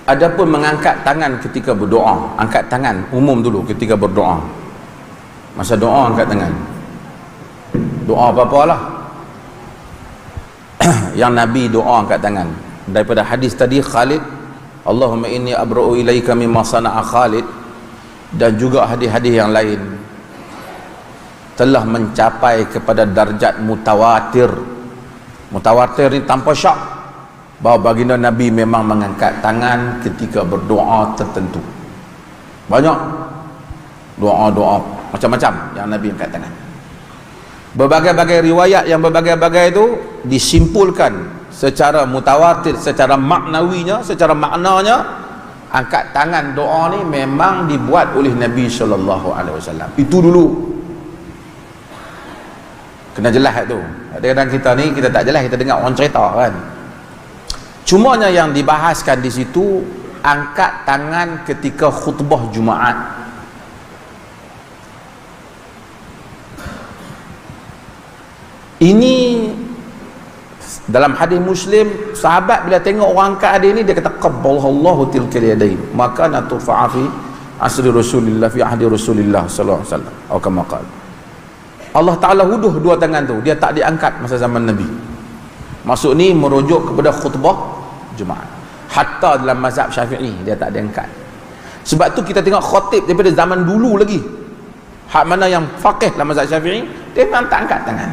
Adapun mengangkat tangan ketika berdoa, angkat tangan umum dulu ketika berdoa. Masa doa angkat tangan. Doa apa-apalah. Yang Nabi doa angkat tangan. Daripada hadis tadi Khalid, Allahumma inni abra'u ilaika mimma sana'a Khalid, dan juga hadis-hadis yang lain telah mencapai kepada darjat mutawatir. Mutawatir ni tanpa syak bahawa baginda Nabi memang mengangkat tangan ketika berdoa tertentu. Banyak doa-doa macam-macam yang Nabi angkat tangan. Berbagai-bagai riwayat yang berbagai-bagai itu disimpulkan secara mutawatir, secara maknawinya, secara maknanya, angkat tangan doa ni memang dibuat oleh Nabi SAW. Itu dulu. Kena jelas tu. Kadang-kadang kita ni, kita tak jelas, kita dengar orang cerita kan. Cumanya yang dibahaskan di situ angkat tangan ketika khutbah Jumaat. Ini dalam hadis Muslim, sahabat bila tengok orang angkat hadis ni, dia kata qabbalallahu tilkal yadain maka natufa'a fi asri Rasulillah, fi ahdi Rasulillah sallallahu alaihi wasallam, atau kama qala. Allah Taala huduh dua tangan tu, dia tak diangkat masa zaman Nabi. Maksud ni merujuk kepada khutbah Jumaat. Hatta dalam mazhab Syafi'i dia tak diangkat. Sebab tu kita tengok khatib daripada zaman dulu lagi, hak mana yang faqih dalam mazhab Syafi'i, dia memang tak angkat tangan.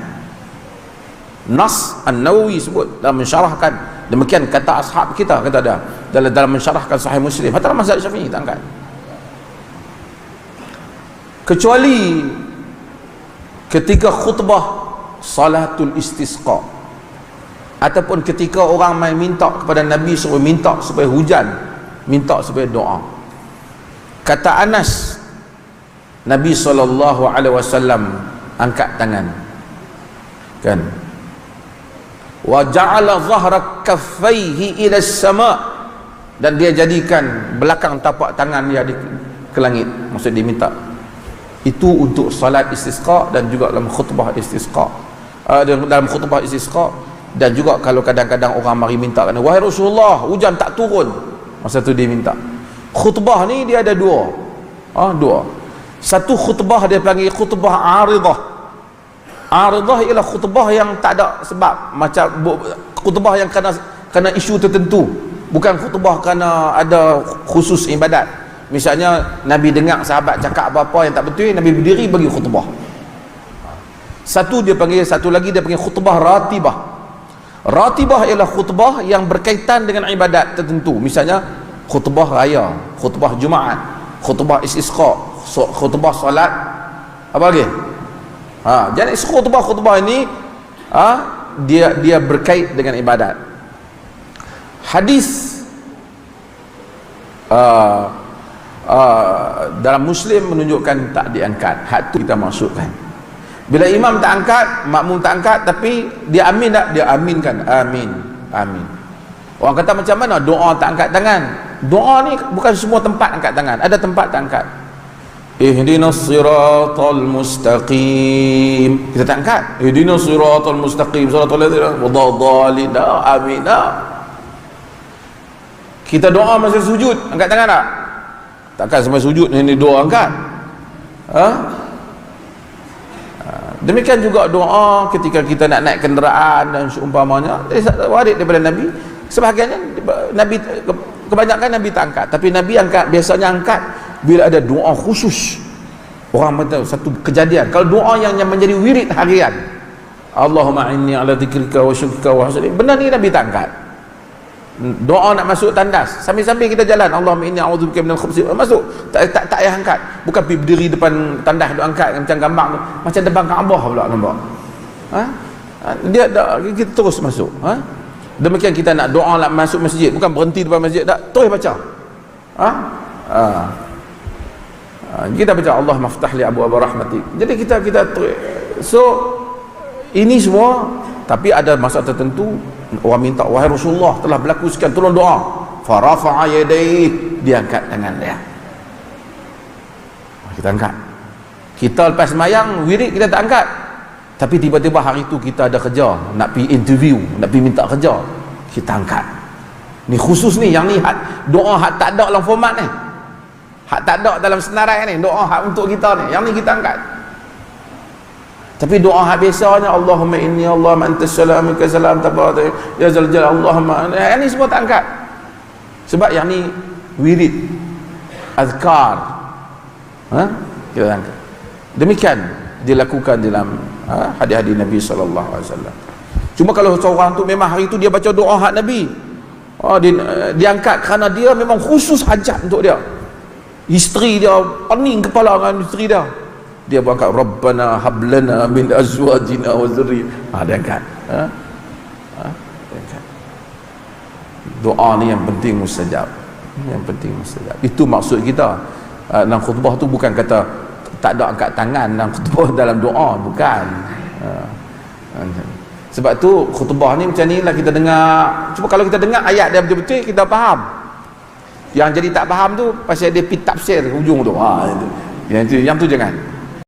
Nas An-Nawawi sebut dalam mensyarahkan, demikian kata ashab kita, kata dia dalam mensyarahkan Sahih Muslim, hatta dalam mazhab Syafi'i tak angkat. Kecuali ketika khutbah salatul istisqa, ataupun ketika orang main minta kepada Nabi supaya minta supaya hujan, minta supaya doa. Kata Anas, Nabi SAW angkat tangan kan, wa ja'ala zahra kaffaihi ila as-sama', dan dia jadikan belakang tapak tangan dia ke langit, maksud dia minta. Itu untuk salat istisqa dan juga dalam khutbah istisqa, dalam khutbah istisqa. Dan juga kalau kadang-kadang orang mari minta, wahai Rasulullah, hujan tak turun, masa tu dia minta. Khutbah ni dia ada dua. Dua. Satu khutbah dia panggil khutbah aridah. Aridah ialah khutbah yang tak ada sebab, macam khutbah yang kena isu tertentu, bukan khutbah kerana ada khusus ibadat. Misalnya Nabi dengar sahabat cakap apa-apa yang tak betul, Nabi berdiri bagi khutbah. Satu lagi dia panggil khutbah ratibah. Ratibah ialah khutbah yang berkaitan dengan ibadat tertentu. Misalnya khutbah raya, khutbah Jumaat, khutbah istisqa, khutbah solat, apa lagi? Jadi khutbah ini dia berkait dengan ibadat. Hadis dalam Muslim menunjukkan tak diangkat. Hak tu kita masukkan. Bila imam tak angkat, makmum tak angkat, tapi dia amin tak? Dia aminkan. Amin. Orang kata macam mana doa tak angkat tangan? Doa ni bukan semua tempat angkat tangan, ada tempat tak angkat. Ihdinas siratal mustaqim, kita tak angkat. Ihdinas siratal mustaqim, siratal ladzina wadhdallin. Amin. Kita doa masa sujud, angkat tangan tak? Takkan sampai sujud ini doa angkat. Demikian juga doa ketika kita nak naik kenderaan dan seumpamanya, warid daripada Nabi. Sebahagiannya Nabi, kebanyakan Nabi tak angkat, tapi Nabi angkat, biasanya angkat bila ada doa khusus. Orang kata satu kejadian, kalau doa yang menjadi wirid harian, Allahumma inni ala dzikrika wa syukrika wa husni, benar ni Nabi tak angkat. Doa nak masuk tandas, sambil-sambil kita jalan, Allahumma inni a'udzubika minal khubuthi, masuk, tak payah angkat. Bukan pergi berdiri depan tandas duk angkat macam gambar tu, macam depan Kaabah pula nampak. Dia kita terus masuk. Demikian kita nak doa nak masuk masjid, bukan berhenti depan masjid, tak, terus baca. Kita baca Allah maftah li abwaab rahmatik. Jadi kita so ini semua, tapi ada masa tertentu orang minta, wahai Rasulullah, telah berlaku sekian, tolong doa. Farafa'a yadayhi, dia angkat tangan dia. Kita angkat. Kita lepas sembahyang wirid kita tak angkat, tapi tiba-tiba hari itu kita ada kerja, nak pergi interview, nak pergi minta kerja, kita angkat. Ni khusus ni, yang ni doa hak tak ada dalam format ni, hak tak ada dalam senarai ni, doa hak untuk kita ni, yang ni kita angkat. Tapi doa hak biasanya, Allahumma inni Allahumma antas salam minka salam tabarak ya zal jalal Allahumma, yang ni semua tak angkat. Sebab yang ni wirid, azkar, kita angkat. Demikian dilakukan dalam hadis-hadis Nabi SAW. Cuma kalau seorang tu memang hari tu dia baca doa hak Nabi, diangkat kerana dia memang khusus hajat untuk dia, isteri dia pening kepala dengan isteri dia, dia berangkat Rabbana hablana min azwajina wa dzurriyyatina, dia angkat. Doa ni yang penting mustajab, yang penting mustajab. Itu maksud kita dalam khutbah tu, bukan kata tak ada angkat tangan dalam khutbah, dalam doa, bukan. Sebab tu khutbah ni macam ni lah kita dengar. Cuma kalau kita dengar ayat dia betul-betul, kita faham. Yang jadi tak faham tu pasal dia pergi tafsir ke hujung tu, yang tu jangan.